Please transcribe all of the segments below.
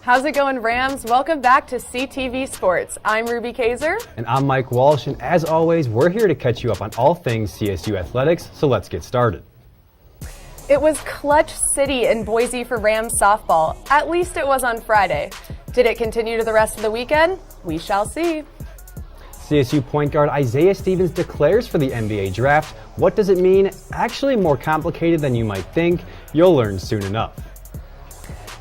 How's it going, Rams? Welcome back to CTV Sports. I'm Ruby Kayser. And I'm Mike Walsh, and as always, we're here to catch you up on all things CSU athletics, so let's get started. It was clutch city in Boise for Rams softball. At least it was on Friday. Did it continue to the rest of the weekend? We shall see. CSU point guard Isaiah Stevens declares for the NBA draft. What does it mean? Actually more complicated than you might think. You'll learn soon enough.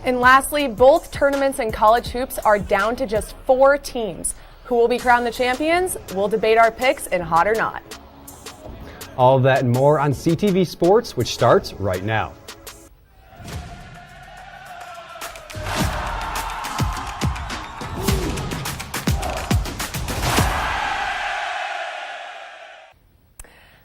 And lastly, both tournaments in college hoops are down to just 4 teams. Who will be crowned the champions? We'll debate our picks in Hot or Not. All of that and more on CTV Sports, which starts right now.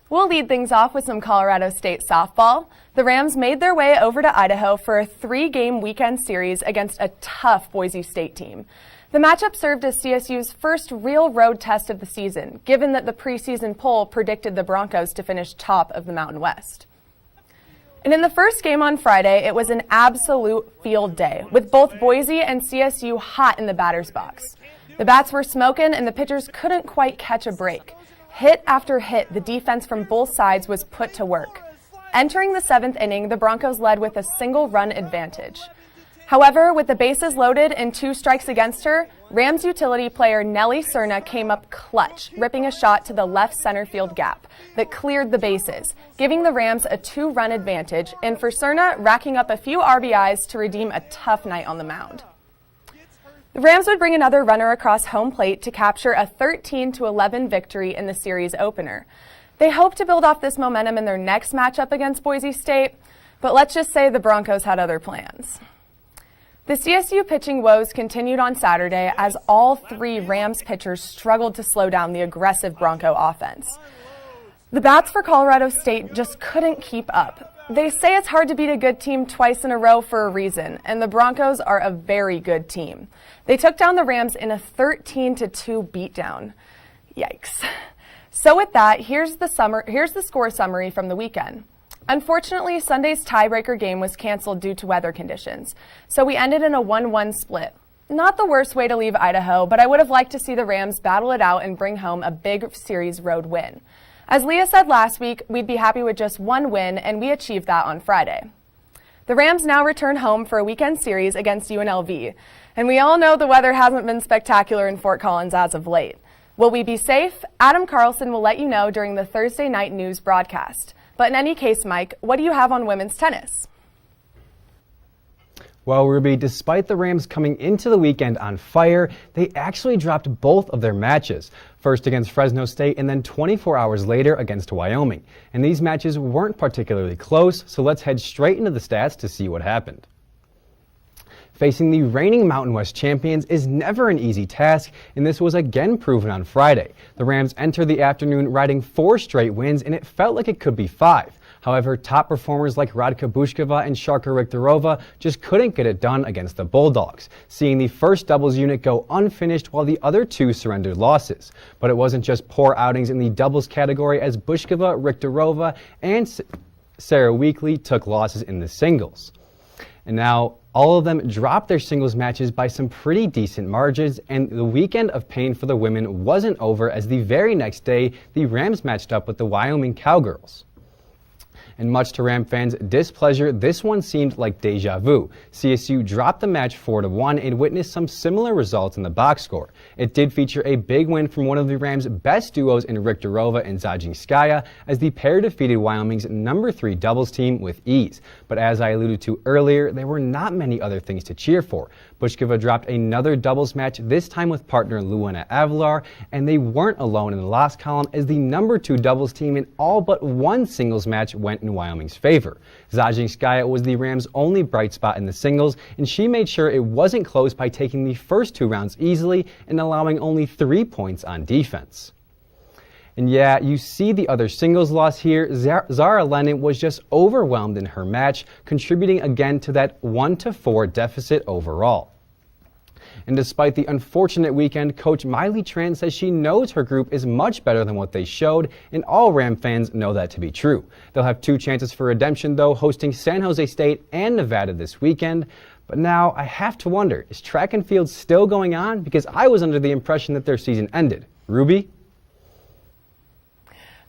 We'll lead things off with some Colorado State softball. The Rams made their way over to Idaho for a 3-game weekend series against a tough Boise State team. The matchup served as CSU's first real road test of the season, given that the preseason poll predicted the Broncos to finish top of the Mountain West. And in the first game on Friday, it was an absolute field day, with both Boise and CSU hot in the batter's box. The bats were smoking and the pitchers couldn't quite catch a break. Hit after hit, the defense from both sides was put to work. Entering the 7th inning, the Broncos led with a single-run advantage. However, with the bases loaded and 2 strikes against her, Rams utility player Nelly Cerna came up clutch, ripping a shot to the left center field gap that cleared the bases, giving the Rams a 2-run advantage, and for Cerna, racking up a few RBIs to redeem a tough night on the mound. The Rams would bring another runner across home plate to capture a 13-11 victory in the series opener. They hope to build off this momentum in their next matchup against Boise State, but let's just say the Broncos had other plans. The CSU pitching woes continued on Saturday as all 3 Rams pitchers struggled to slow down the aggressive Bronco offense. The bats for Colorado State just couldn't keep up. They say it's hard to beat a good team twice in a row for a reason, and the Broncos are a very good team. They took down the Rams in a 13-2 beatdown. Yikes. So with that, here's the score summary from the weekend. Unfortunately, Sunday's tiebreaker game was canceled due to weather conditions, so we ended in a 1-1 split. Not the worst way to leave Idaho, but I would have liked to see the Rams battle it out and bring home a big series road win. As Leah said last week, we'd be happy with just 1 win, and we achieved that on Friday. The Rams now return home for a weekend series against UNLV, and we all know the weather hasn't been spectacular in Fort Collins as of late. Will we be safe? Adam Carlson will let you know during the Thursday night news broadcast. But in any case, Mike, what do you have on women's tennis? Well, Ruby, despite the Rams coming into the weekend on fire, they actually dropped both of their matches. First against Fresno State and then 24 hours later against Wyoming. And these matches weren't particularly close, so let's head straight into the stats to see what happened. Facing the reigning Mountain West champions is never an easy task, and this was again proven on Friday. The Rams entered the afternoon riding 4 straight wins, and it felt like it could be 5. However, top performers like Radka Bushkova and Sharka Rikhterova just couldn't get it done against the Bulldogs, seeing the first doubles unit go unfinished while the other 2 surrendered losses. But it wasn't just poor outings in the doubles category, as Bushkova, Rikhterova, and Sarah Weekly took losses in the singles. And now all of them dropped their singles matches by some pretty decent margins, and the weekend of pain for the women wasn't over, as the very next day the Rams matched up with the Wyoming Cowgirls. And much to Ram fans' displeasure, this one seemed like deja vu. CSU dropped the match 4-1 and witnessed some similar results in the box score. It did feature a big win from one of the Rams' best duos in Rikhterova and Zaginskaya, as the pair defeated Wyoming's number 3 doubles team with ease. But as I alluded to earlier, there were not many other things to cheer for. Bushkova dropped another doubles match, this time with partner Luana Avelar, and they weren't alone in the loss column, as the number 2 doubles team in all but one singles match went in Wyoming's favor. Zaginskaya was the Rams' only bright spot in the singles, and she made sure it wasn't close by taking the first 2 rounds easily and allowing only 3 points on defense. And yeah, you see the other singles loss here. Zara Lennon was just overwhelmed in her match, contributing again to that 1-4 deficit overall. And despite the unfortunate weekend, Coach Miley Tran says she knows her group is much better than what they showed, and all Ram fans know that to be true. They'll have 2 chances for redemption, though, hosting San Jose State and Nevada this weekend. But now I have to wonder, is track and field still going on? Because I was under the impression that their season ended. Ruby?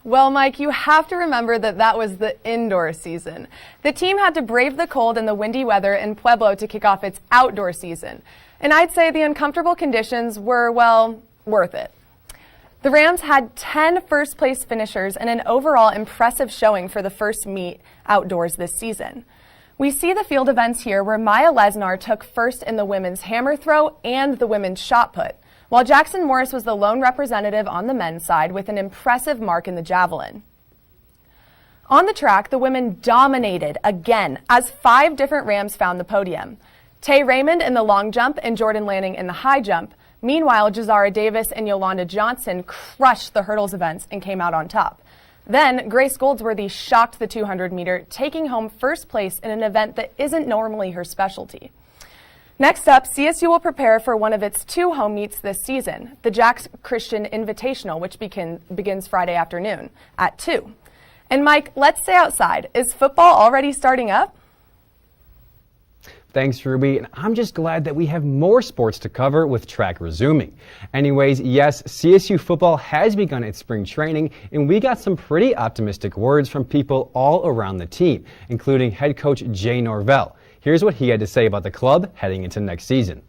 Well, Mike, you have to remember that was the indoor season. The team had to brave the cold and the windy weather in Pueblo to kick off its outdoor season. And I'd say the uncomfortable conditions were, well, worth it. The Rams had 10 first-place finishers and an overall impressive showing for the first meet outdoors this season. We see the field events here where Maya Lesnar took first in the women's hammer throw and the women's shot put, while Jackson Morris was the lone representative on the men's side with an impressive mark in the javelin. On the track, the women dominated again as 5 different Rams found the podium. Tay Raymond in the long jump and Jordan Lanning in the high jump. Meanwhile, Jazara Davis and Yolanda Johnson crushed the hurdles events and came out on top. Then, Grace Goldsworthy shocked the 200-meter, taking home first place in an event that isn't normally her specialty. Next up, CSU will prepare for one of its 2 home meets this season, the Jax Christian Invitational, which begins Friday afternoon at 2. And Mike, let's stay outside. Is football already starting up? Thanks, Ruby, and I'm just glad that we have more sports to cover with track resuming. Anyways, yes, CSU football has begun its spring training, and we got some pretty optimistic words from people all around the team, including head coach Jay Norvell. Here's what he had to say about the club heading into next season.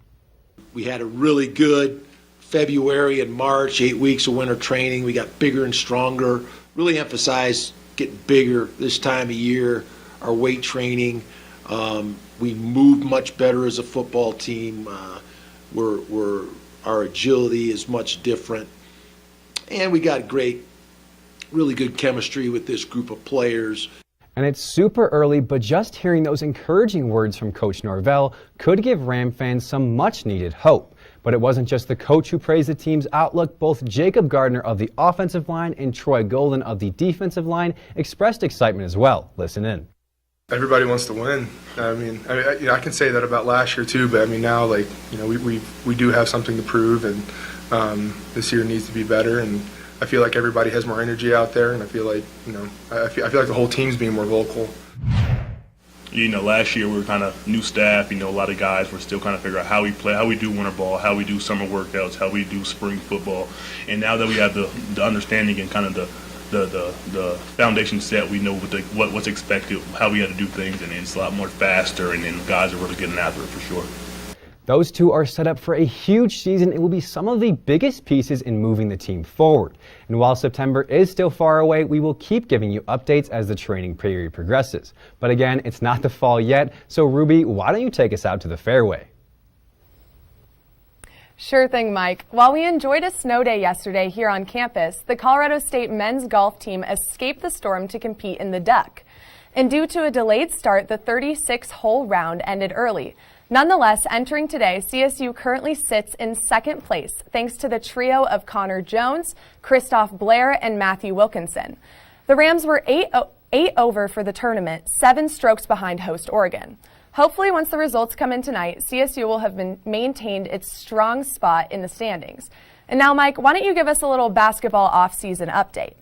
We had a really good February and March, 8 weeks of winter training. We got bigger and stronger, really emphasized getting bigger this time of year, our weight training. We moved much better as a football team. Our agility is much different. And we got really good chemistry with this group of players. And it's super early, but just hearing those encouraging words from Coach Norvell could give Ram fans some much-needed hope. But it wasn't just the coach who praised the team's outlook. Both Jacob Gardner of the offensive line and Troy Golden of the defensive line expressed excitement as well. Listen in. Everybody wants to win. I can say that about last year too, but now, we do have something to prove, and this year needs to be better. And I feel like everybody has more energy out there, and I feel like I feel like the whole team's being more vocal. Last year we were kind of new staff. A lot of guys were still kind of figuring out how we play, how we do winter ball, how we do summer workouts, how we do spring football. And now that we have the understanding and kind of the foundation set, we know what's expected, how we got to do things, and it's a lot more faster, and then guys are really getting after it for sure. Those two are set up for a huge season and will be some of the biggest pieces in moving the team forward. And while September is still far away, we will keep giving you updates as the training period progresses. But again, it's not the fall yet, so Ruby, why don't you take us out to the fairway? Sure thing, Mike. While we enjoyed a snow day yesterday here on campus, the Colorado State men's golf team escaped the storm to compete in the Duck. And due to a delayed start, the 36-hole round ended early. Nonetheless, entering today, CSU currently sits in second place thanks to the trio of Connor Jones, Christoph Blair, and Matthew Wilkinson. The Rams were 8 over for the tournament, 7 strokes behind host Oregon. Hopefully, once the results come in tonight, CSU will have maintained its strong spot in the standings. And now, Mike, why don't you give us a little basketball off-season update?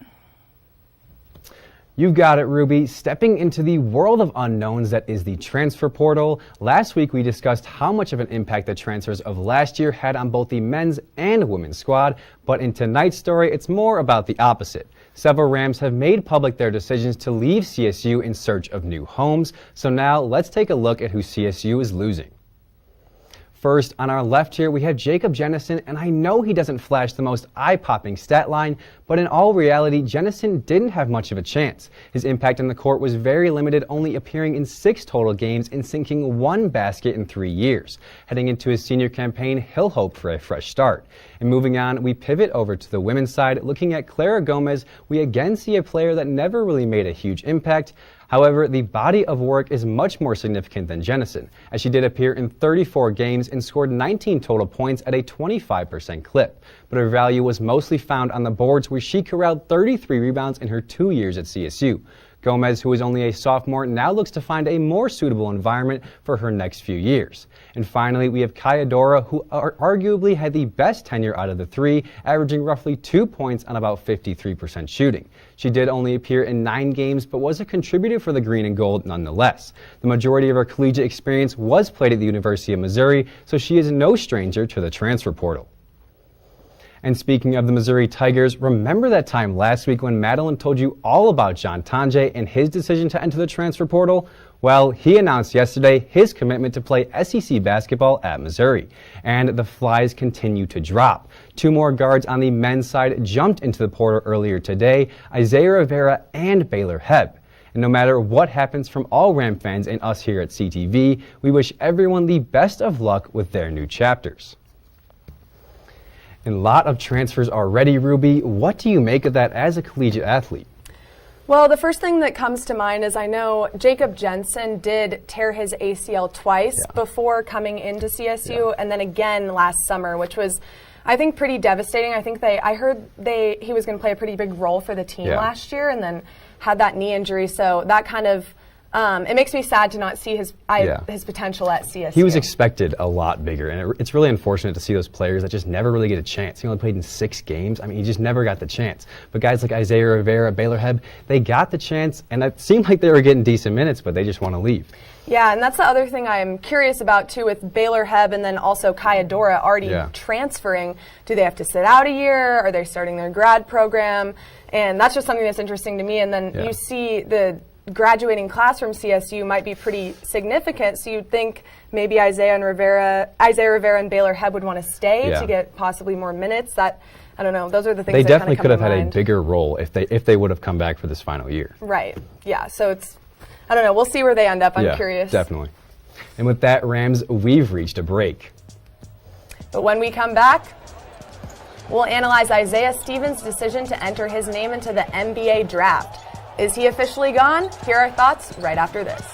You've got it, Ruby. Stepping into the world of unknowns that is the transfer portal. Last week, we discussed how much of an impact the transfers of last year had on both the men's and women's squad. But in tonight's story, it's more about the opposite. Several Rams have made public their decisions to leave CSU in search of new homes. So now let's take a look at who CSU is losing. First, on our left here, we have Jacob Jennison, and I know he doesn't flash the most eye-popping stat line, but in all reality, Jennison didn't have much of a chance. His impact on the court was very limited, only appearing in 6 total games and sinking 1 basket in 3 years. Heading into his senior campaign, he'll hope for a fresh start. And moving on, we pivot over to the women's side. Looking at Clara Gomez, we again see a player that never really made a huge impact. However, the body of work is much more significant than Jennison, as she did appear in 34 games and scored 19 total points at a 25% clip. But her value was mostly found on the boards, where she corralled 33 rebounds in her 2 years at CSU. Gomez, who is only a sophomore, now looks to find a more suitable environment for her next few years. And finally, we have Kayser, who arguably had the best tenure out of the three, averaging roughly 2 points on about 53% shooting. She did only appear in 9 games, but was a contributor for the green and gold nonetheless. The majority of her collegiate experience was played at the University of Missouri, so she is no stranger to the transfer portal. And speaking of the Missouri Tigers, remember that time last week when Madeline told you all about John Tonje and his decision to enter the transfer portal? Well, he announced yesterday his commitment to play SEC basketball at Missouri. And the flies continue to drop. 2 more guards on the men's side jumped into the portal earlier today, Isaiah Rivera and Baylor Hebb. And no matter what happens from all Ram fans and us here at CTV, we wish everyone the best of luck with their new chapters. And a lot of transfers already, Ruby. What do you make of that as a collegiate athlete? Well, the first thing that comes to mind is I know Jacob Jensen did tear his ACL twice before coming into CSU, and then again last summer, which was, I think, pretty devastating. I think I heard he was going to play a pretty big role for the team last year, and then had that knee injury. So that kind of it makes me sad to not see his potential at CSU. He was expected a lot bigger, and it's really unfortunate to see those players that just never really get a chance. He only played in 6 games. I mean, he just never got the chance. But guys like Isaiah Rivera, Baylor Hebb, they got the chance, and it seemed like they were getting decent minutes, but they just want to leave. Yeah, and that's the other thing I'm curious about, too, with Baylor Hebb and then also Kayser already transferring. Do they have to sit out a year? Are they starting their grad program? And that's just something that's interesting to me. And then you see the graduating class from CSU might be pretty significant, so you'd think maybe Isaiah Rivera and Baylor Hebb would want to stay to get possibly more minutes. That, I don't know, those are the things they that definitely come could have to had mind. a bigger role if they would have come back for this final year. Right. Yeah. So it's, I don't know. We'll see where they end up. I'm curious. Definitely. And with that, Rams, we've reached a break. But when we come back, we'll analyze Isaiah Stevens' decision to enter his name into the NBA draft. Is he officially gone? Here are our thoughts right after this.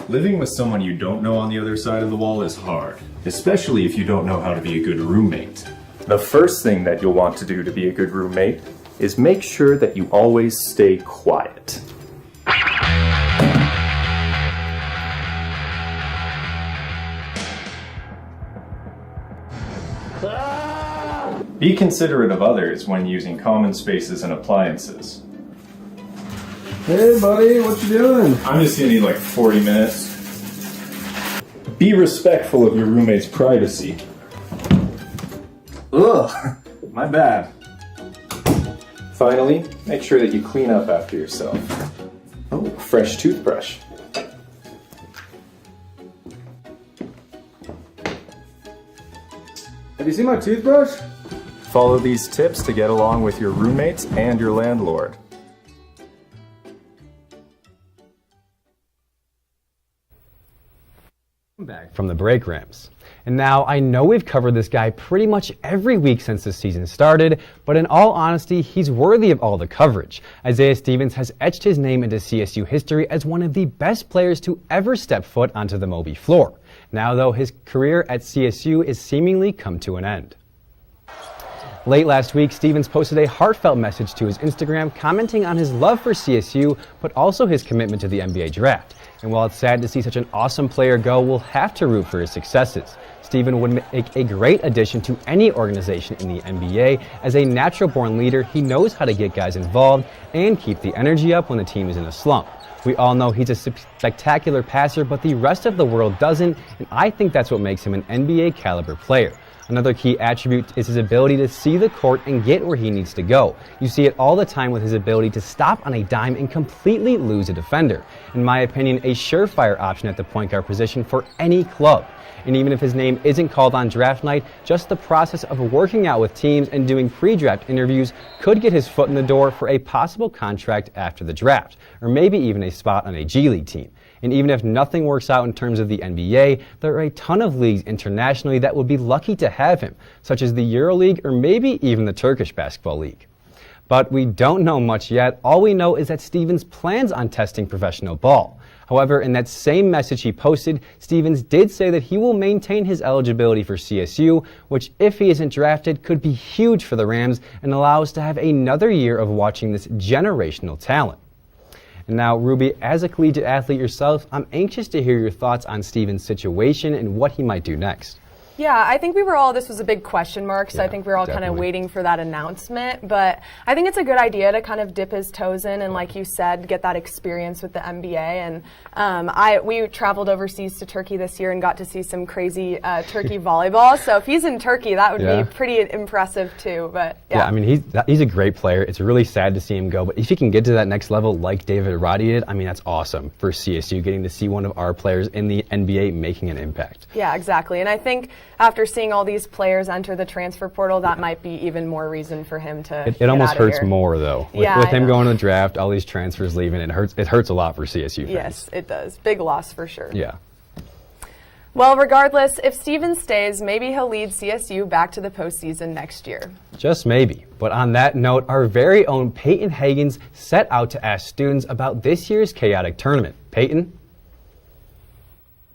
Living with someone you don't know on the other side of the wall is hard, especially if you don't know how to be a good roommate. The first thing that you'll want to do to be a good roommate is make sure that you always stay quiet. Be considerate of others when using common spaces and appliances. Hey buddy, what you doing? I'm just gonna need like 40 minutes. Be respectful of your roommate's privacy. Ugh, my bad. Finally, make sure that you clean up after yourself. Oh, fresh toothbrush. Have you seen my toothbrush? Follow these tips to get along with your roommates and your landlord. Back from the break, Rams. And now I know we've covered this guy pretty much every week since the season started, but in all honesty, he's worthy of all the coverage. Isaiah Stevens has etched his name into CSU history as one of the best players to ever step foot onto the Moby floor. Now, though, his career at CSU is seemingly come to an end. Late last week, Stevens posted a heartfelt message to his Instagram commenting on his love for CSU, but also his commitment to the NBA draft. And while it's sad to see such an awesome player go, we'll have to root for his successes. Stevens would make a great addition to any organization in the NBA. As a natural-born leader, he knows how to get guys involved and keep the energy up when the team is in a slump. We all know he's a spectacular passer, but the rest of the world doesn't, and I think that's what makes him an NBA caliber player. Another key attribute is his ability to see the court and get where he needs to go. You see it all the time with his ability to stop on a dime and completely lose a defender. In my opinion, a surefire option at the point guard position for any club. And even if his name isn't called on draft night, just the process of working out with teams and doing pre-draft interviews could get his foot in the door for a possible contract after the draft, or maybe even a spot on a G League team. And even if nothing works out in terms of the NBA, there are a ton of leagues internationally that would be lucky to have him, such as the EuroLeague or maybe even the Turkish Basketball League. But we don't know much yet. All we know is that Stevens plans on testing professional ball. However, in that same message he posted, Stevens did say that he will maintain his eligibility for CSU, which, if he isn't drafted, could be huge for the Rams and allow us to have another year of watching this generational talent. And now, Ruby, as a collegiate athlete yourself, I'm anxious to hear your thoughts on Stevens' situation and what he might do next. Yeah, I think this was a big question mark, so I think we were all kind of waiting for that announcement. But I think it's a good idea to kind of dip his toes in and, like you said, get that experience with the NBA. And we traveled overseas to Turkey this year and got to see some crazy Turkey volleyball. So if he's in Turkey, that would be pretty impressive too. But I mean, he's a great player. It's really sad to see him go. But if he can get to that next level like David Roddy did, I mean, that's awesome for CSU, getting to see one of our players in the NBA making an impact. Yeah, exactly. And I think after seeing all these players enter the transfer portal, that might be even more reason for him to It almost hurts more, though. With him going to the draft, all these transfers leaving, it hurts a lot for CSU fans. Yes, it does. Big loss for sure. Yeah. Well, regardless, if Stevens stays, maybe he'll lead CSU back to the postseason next year. Just maybe. But on that note, our very own Payton Hagans set out to ask students about this year's chaotic tournament. Payton?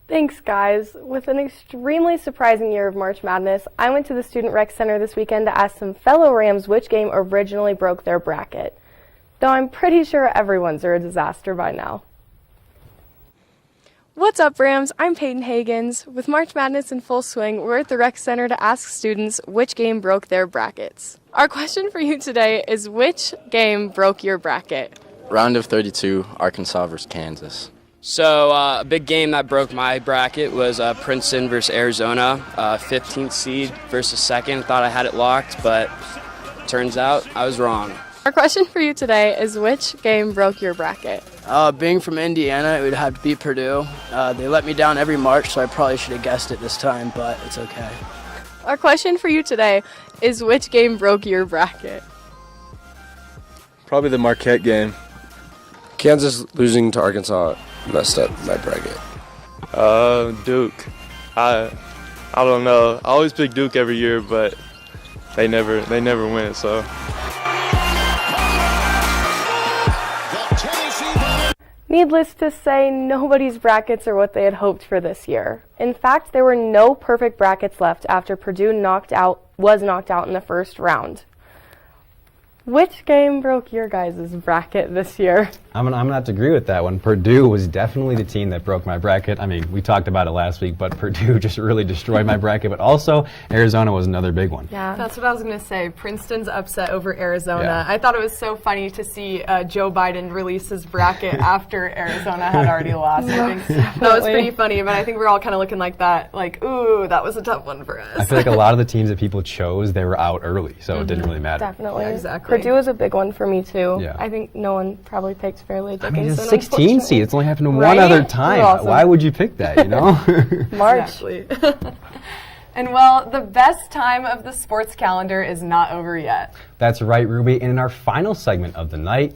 Thanks, guys. With an extremely surprising year of March Madness, I went to the Student Rec Center this weekend to ask some fellow Rams which game originally broke their bracket. Though I'm pretty sure everyone's are a disaster by now. What's up, Rams? I'm Payton Hagans. With March Madness in full swing, we're at the Rec Center to ask students which game broke their brackets. Our question for you today is, which game broke your bracket? Round of 32, Arkansas versus Kansas. So a big game that broke my bracket was Princeton versus Arizona, 15th seed versus 2nd. Thought I had it locked, but turns out I was wrong. Our question for you today is, which game broke your bracket? Being from Indiana, it would have to be Purdue. They let me down every March, so I probably should have guessed it this time, but it's okay. Our question for you today is, which game broke your bracket? Probably the Marquette game. Kansas losing to Arkansas messed up my bracket. Duke. I don't know. I always pick Duke every year, but they never win, so. Needless to say, nobody's brackets are what they had hoped for this year. In fact, there were no perfect brackets left after Purdue was knocked out in the first round. Which game broke your guys' bracket this year? I'm going to have to agree with that one. Purdue was definitely the team that broke my bracket. I mean, we talked about it last week, but Purdue just really destroyed my bracket. But also, Arizona was another big one. Yeah, that's what I was going to say. Princeton's upset over Arizona. Yeah. I thought it was so funny to see Joe Biden release his bracket after Arizona had already lost. I think that was pretty funny, but I think we're all kind of looking like that, like, ooh, that was a tough one for us. I feel like a lot of the teams that people chose, they were out early, so it didn't really matter. Definitely. Yeah, exactly. Purdue was a big one for me, too. Yeah. I think no one probably picked Fairleigh Dickinson. I mean, it's a 16 seed. It's only happened Right? one other time. Awesome. Why would you pick that, you know? March. Exactly. And well, the best time of the sports calendar is not over yet. That's right, Ruby. And in our final segment of the night,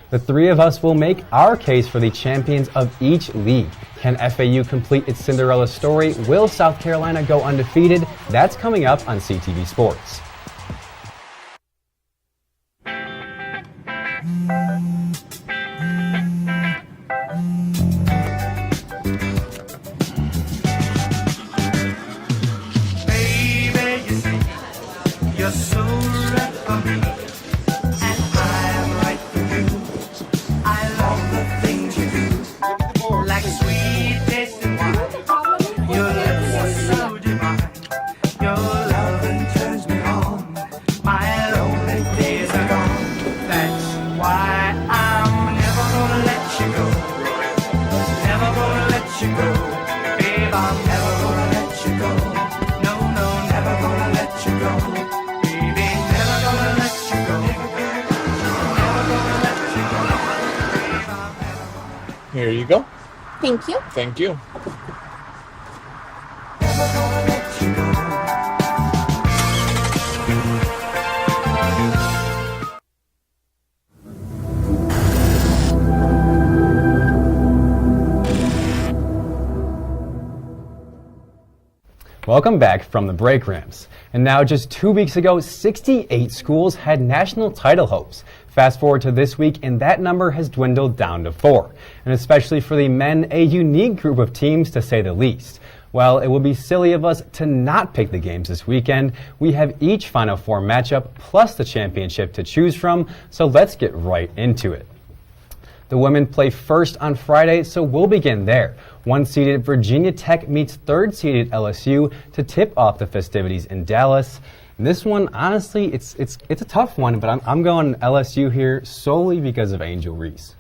the three of us will make our case for the champions of each league. Can FAU complete its Cinderella story? Will South Carolina go undefeated? That's coming up on CTV Sports. You're so right for me, and I'm right for you. I love the things you do, like sweet tasting wine. Your lips are so divine. Your loving turns me on. My lonely days are gone. That's why I'm never gonna let you go. Never gonna let you go, babe. I'm never gonna let you go. No, no, never gonna let you go. Here you go. Thank you. Thank you. Welcome back from the break, Rams. And now, just 2 weeks ago, 68 schools had national title hopes. Fast forward to this week, and that number has dwindled down to 4. And especially for the men, a unique group of teams to say the least. Well, it will be silly of us to not pick the games this weekend. We have each Final Four matchup plus the championship to choose from, so let's get right into it. The women play first on Friday, so we'll begin there. 1-seeded Virginia Tech meets 3rd-seeded LSU to tip off the festivities in Dallas. And this one, honestly, it's a tough one, but I'm going LSU here solely because of Angel Reese.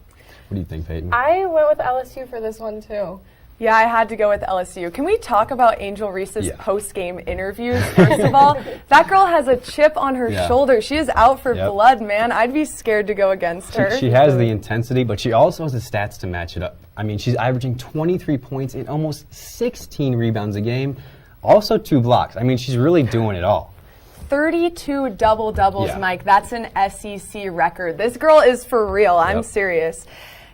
What do you think, Payton? I went with LSU for this one, too. Yeah, I had to go with LSU. Can we talk about Angel Reese's post-game interviews, first of all? That girl has a chip on her shoulder. She is out for blood, man. I'd be scared to go against her. She has the intensity, but she also has the stats to match it up. I mean, she's averaging 23 points and almost 16 rebounds a game, also 2 blocks. I mean, she's really doing it all. 32 double-doubles, Mike. That's an SEC record. This girl is for real. I'm serious.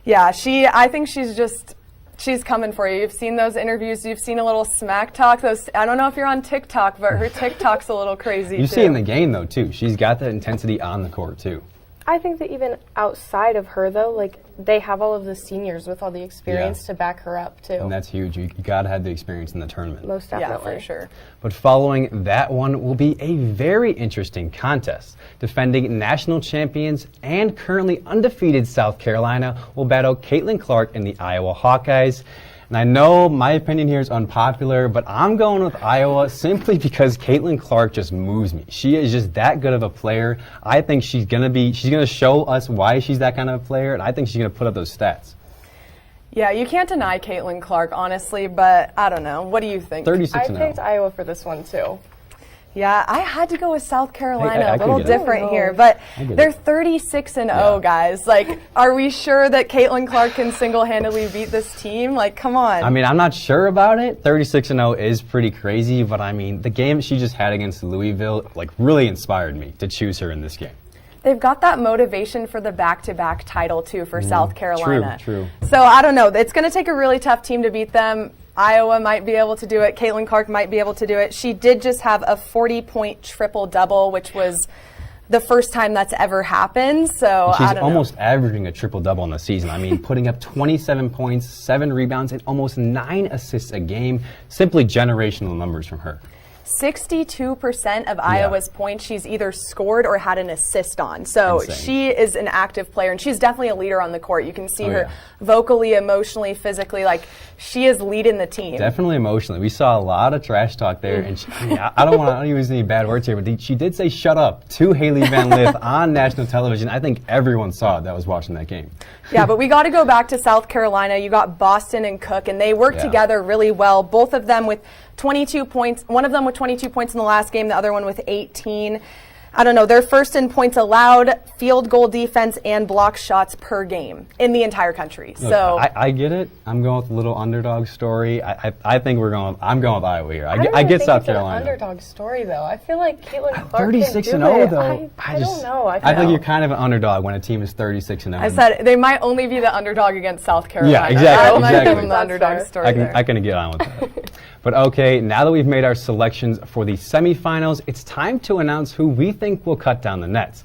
Yeah, I think she's coming for you. You've seen those interviews. You've seen a little smack talk. I don't know if you're on TikTok, but her TikTok's a little crazy, You see in the game, though, too. She's got that intensity on the court, too. I think that even outside of her, though, like, they have all of the seniors with all the experience to back her up, too. And that's huge. You got to have the experience in the tournament. Most definitely. Yeah, for sure. But following that one will be a very interesting contest. Defending national champions and currently undefeated South Carolina will battle Caitlin Clark and the Iowa Hawkeyes. And I know my opinion here is unpopular, but I'm going with Iowa simply because Caitlin Clark just moves me. She is just that good of a player. I think she's going to show us why she's that kind of a player, and I think she's going to put up those stats. Yeah, you can't deny Caitlin Clark, honestly, but I don't know. What do you think? 36-0. I picked Iowa for this one, too. Yeah, I had to go with South Carolina. A little different here, but they're 36-0, guys. Like, are we sure that Caitlin Clark can single-handedly beat this team? Like, come on. I mean, I'm not sure about it. 36-0 is pretty crazy, but I mean, the game she just had against Louisville, like, really inspired me to choose her in this game. They've got that motivation for the back-to-back title, too, for South Carolina. True. So, I don't know. It's going to take a really tough team to beat them. Iowa might be able to do it. Caitlin Clark might be able to do it. She did just have a 40-point triple-double, which was the first time that's ever happened. So and she's I don't almost know. averaging a triple-double in the season. I mean, putting up 27 points, 7 rebounds, and almost 9 assists a game. Simply generational numbers from her. 62% of Iowa's points she's either scored or had an assist on. So she is an active player, and she's definitely a leader on the court. You can see her vocally, emotionally, physically. Like, she is leading the team. Definitely emotionally. We saw a lot of trash talk there, and she, I mean, I don't use any bad words here, but she did say "shut up" to Haley Van Lith on national television. I think everyone saw it that was watching that game. Yeah, but we got to go back to South Carolina. You got Boston and Cook, and they work together really well. Both of them with 22 points. One of them with 22 points in the last game, the other one with 18. I don't know. They're first in points allowed, field goal defense, and block shots per game in the entire country. Look, so I get it. I'm going with a little underdog story. I think I'm going with Iowa here. I get South it's Carolina. An underdog story though. I feel like Caitlin Clark 36-0 though. I don't know. I think you're kind of an underdog when a team is 36-0. I said they might only be the underdog against South Carolina. Yeah, exactly. I might give them the underdog story. I can get on with that. But okay, now that we've made our selections for the semifinals, it's time to announce who we think will cut down the nets.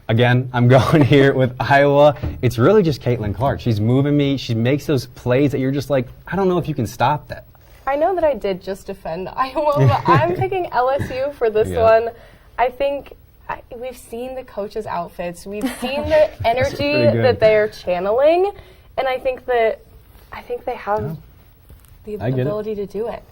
Again, I'm going here with Iowa. It's really just Caitlin Clark. She's moving me. She makes those plays that you're just like, I don't know if you can stop that. I know that I did just defend Iowa, but I'm picking LSU for this one. I think we've seen the coaches' outfits. We've seen the energy that they are channeling, and I think they have the ability to do it.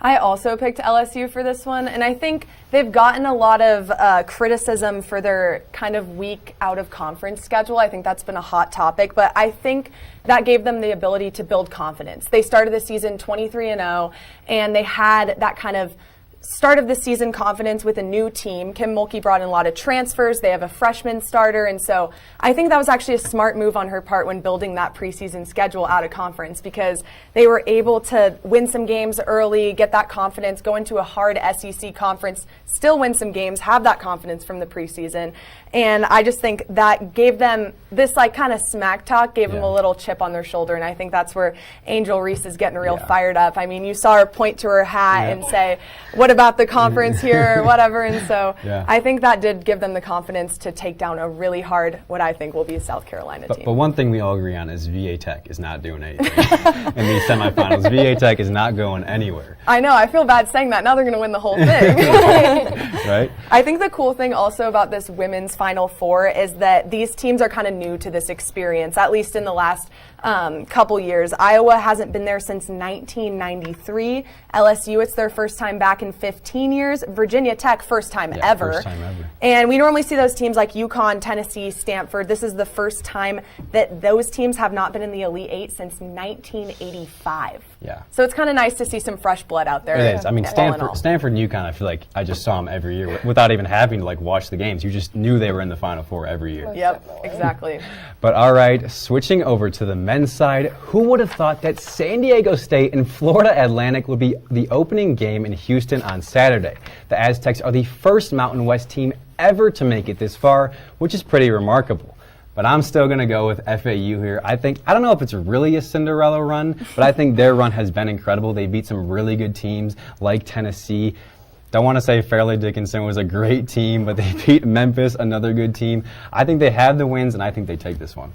I also picked LSU for this one, and I think they've gotten a lot of criticism for their kind of weak out-of-conference schedule. I think that's been a hot topic, but I think that gave them the ability to build confidence. They started the season 23-0, and they had that kind of start of the season confidence with a new team. Kim Mulkey brought in a lot of transfers. They have a freshman starter, and so I think that was actually a smart move on her part when building that preseason schedule out of conference, because they were able to win some games early, get that confidence, go into a hard SEC conference, still win some games, have that confidence from the preseason. And I just think that gave them this like kind of smack talk, gave them a little chip on their shoulder, and I think that's where Angel Reese is getting real fired up. I mean, you saw her point to her hat and say, what about the conference here or whatever. And so Yeah. I think that did give them the confidence to take down a really hard, what I think will be a South Carolina team. But one thing we all agree on is VA Tech is not doing anything in these semifinals. VA Tech is not going anywhere. I know, I feel bad saying that. Now they're going to win the whole thing. Right? I think the cool thing also about this women's Final Four is that these teams are kind of new to this experience, at least in the last couple years. Iowa hasn't been there since 1993. LSU, it's their first time back in 15 years. Virginia Tech, first time ever. First time ever. And we normally see those teams like UConn, Tennessee, Stanford. This is the first time that those teams have not been in the Elite Eight since 1985. Yeah. So it's kind of nice to see some fresh blood out there. It is. I mean, all in all. Stanford and UConn, I feel like I just saw them every year without even having to watch the games. You just knew they were in the Final Four every year. Yep, exactly. But all right, switching over to the men's side, who would have thought that San Diego State and Florida Atlantic would be the opening game in Houston on Saturday? The Aztecs are the first Mountain West team ever to make it this far, which is pretty remarkable. But I'm still going to go with FAU here. I don't know if it's really a Cinderella run, but I think their run has been incredible. They beat some really good teams like Tennessee. Don't want to say Fairleigh Dickinson was a great team, but they beat Memphis, another good team. I think they have the wins, and I think they take this one.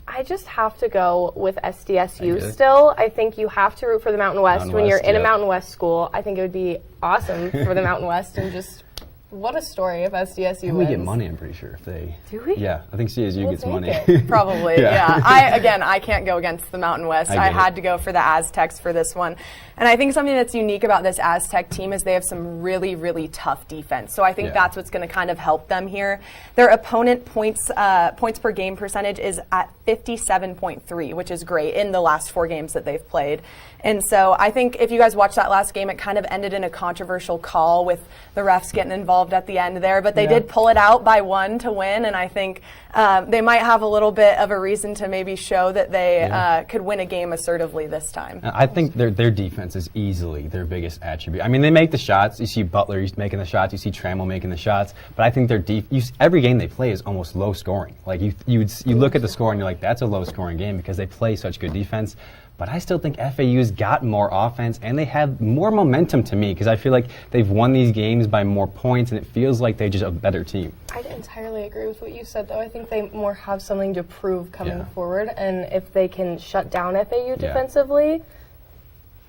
I just have to go with SDSU still. I think you have to root for the Mountain West when you're in a Mountain West school. I think it would be awesome for the Mountain West, and just what a story if SDSU wins. We get money, I'm pretty sure. If they do we? Yeah, I think CSU gets money. Probably, yeah. I can't go against the Mountain West. I had to go for the Aztecs for this one. And I think something that's unique about this Aztec team is they have some really, really tough defense. So I think that's what's going to kind of help them here. Their opponent points per game percentage is at 57.3, which is great in the last 4 games that they've played. And so I think if you guys watched that last game, it kind of ended in a controversial call with the refs getting involved at the end there. But they did pull it out by 1 to win, and I think they might have a little bit of a reason to maybe show that they could win a game assertively this time. I think their defense is easily their biggest attribute. I mean, they make the shots. You see Butler making the shots. You see Trammell making the shots. But I think their every game they play is almost low scoring. Like you look at the score and you're like, that's a low scoring game because they play such good defense. But I still think FAU's got more offense, and they have more momentum to me because I feel like they've won these games by more points, and it feels like they're just a better team. I entirely agree with what you said, though. I think they more have something to prove coming forward, and if they can shut down FAU defensively,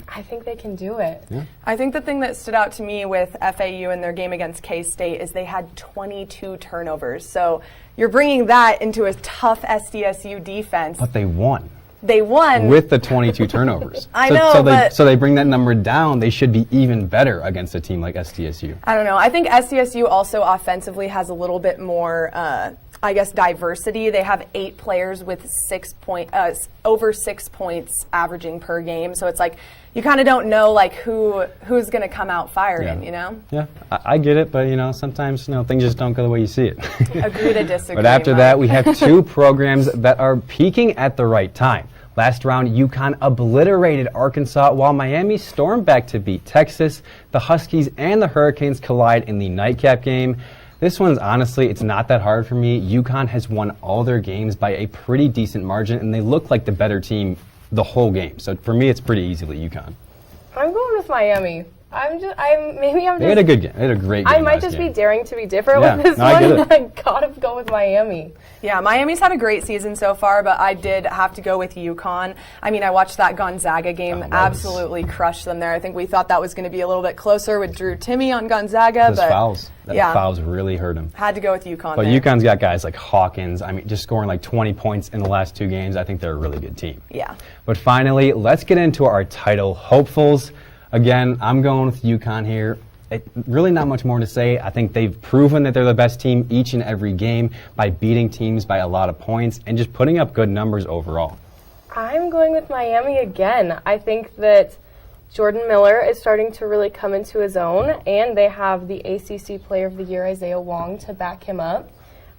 I think they can do it. Yeah. I think the thing that stood out to me with FAU in their game against K-State is they had 22 turnovers. So you're bringing that into a tough SDSU defense. But they won. They won with the 22 turnovers. I know, so they bring that number down. They should be even better against a team like SDSU. I don't know. I think SDSU also offensively has a little bit more, diversity. They have 8 players with over 6 points averaging per game. So it's like you kind of don't know who's going to come out firing. You know. Yeah, I get it, but sometimes things just don't go the way you see it. Agree to disagree. But after that, we have 2 programs that are peaking at the right time. Last round, UConn obliterated Arkansas, while Miami stormed back to beat Texas. The Huskies and the Hurricanes collide in the nightcap game. This one's honestly, it's not that hard for me. UConn has won all their games by a pretty decent margin, and they look like the better team the whole game. So for me, it's pretty easily UConn. I'm going with Miami. They had a good game. They had a great game. I might just be daring to be different with this one. I gotta go with Miami. Yeah, Miami's had a great season so far, but I did have to go with UConn. I mean, I watched that Gonzaga game, absolutely crushed them there. I think we thought that was going to be a little bit closer with Drew Timme on Gonzaga. Those fouls. Fouls really hurt him. Had to go with UConn. But UConn's got guys like Hawkins. I mean, just scoring 20 points in the last 2 games. I think they're a really good team. Yeah. But finally, let's get into our title hopefuls. Again, I'm going with UConn here. Really not much more to say. I think they've proven that they're the best team each and every game by beating teams by a lot of points and just putting up good numbers overall. I'm going with Miami again. I think that Jordan Miller is starting to really come into his own, and they have the ACC Player of the Year, Isaiah Wong, to back him up.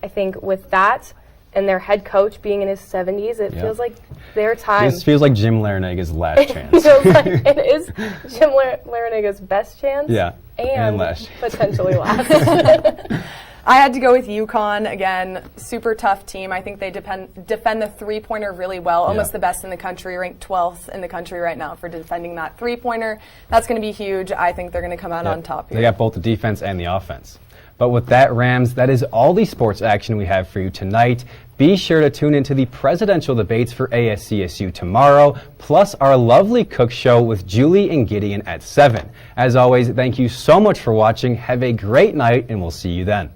I think with that and their head coach being in his 70s, it feels like their time. This feels like Jim Larenega's last chance. It feels like it is Jim Larenega's best chance. Yeah. And last. Potentially last. I had to go with UConn again. Super tough team. I think they defend the three-pointer really well, almost the best in the country, ranked 12th in the country right now for defending that three-pointer. That's going to be huge. I think they're going to come out on top here. They got both the defense and the offense. But with that, Rams, that is all the sports action we have for you tonight. Be sure to tune into the presidential debates for ASCSU tomorrow, plus our lovely cook show with Julie and Gideon at 7. As always, thank you so much for watching. Have a great night, and we'll see you then.